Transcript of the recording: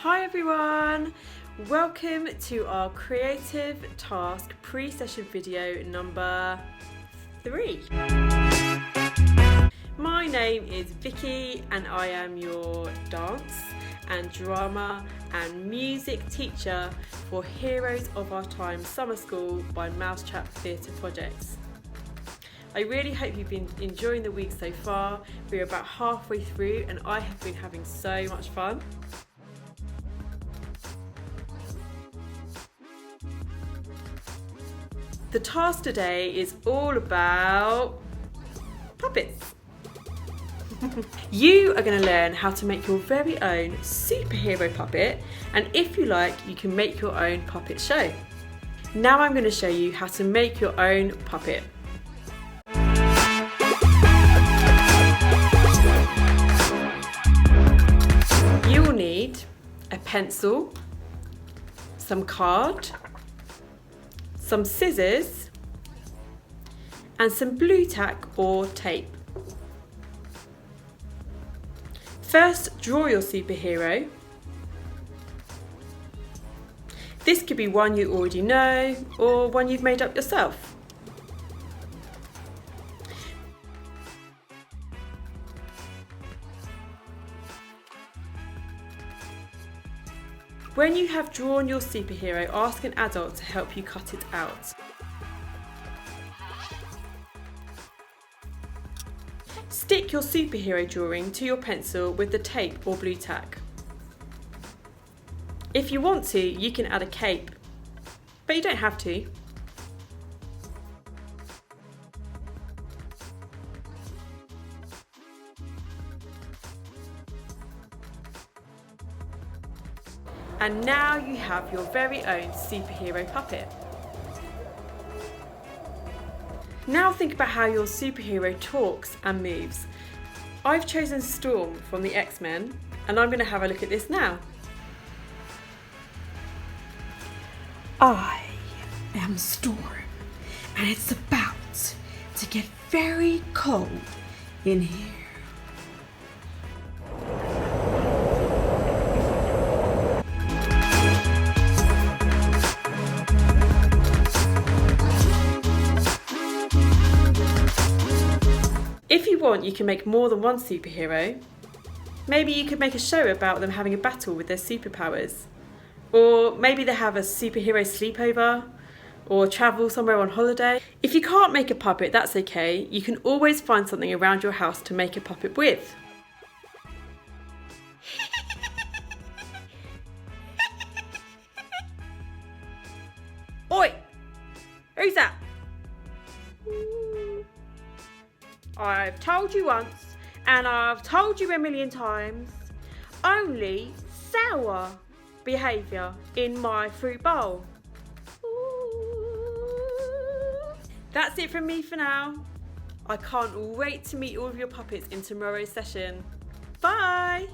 Hi everyone! Welcome to our creative task pre-session video number 3. My name is Vicky and I am your dance and drama and music teacher for Heroes of Our Time Summer School by Mousetrap Theatre Projects. I really hope you've been enjoying the week so far. We're about halfway through and I have been having so much fun. The task today is all about puppets. You are going to learn how to make your very own superhero puppet, and if you like, you can make your own puppet show. Now I'm going to show you how to make your own puppet. You will need a pencil, some card, some scissors and some blue tack or tape. First, draw your superhero. This could be one you already know or one you've made up yourself. When you have drawn your superhero, ask an adult to help you cut it out. Stick your superhero drawing to your pencil with the tape or blue tack. If you want to, you can add a cape, but you don't have to. And now you have your very own superhero puppet. Now think about how your superhero talks and moves. I've chosen Storm from the X-Men, and I'm going to have a look at this now. I am Storm, and it's about to get very cold in here. If you want, you can make more than one superhero. Maybe you could make a show about them having a battle with their superpowers. Or maybe they have a superhero sleepover or travel somewhere on holiday. If you can't make a puppet, that's okay. You can always find something around your house to make a puppet with. Oi! Who's that? I've told you once, and I've told you a million times, only sour behaviour in my fruit bowl. That's it from me for now. I can't wait to meet all of your puppets in tomorrow's session. Bye!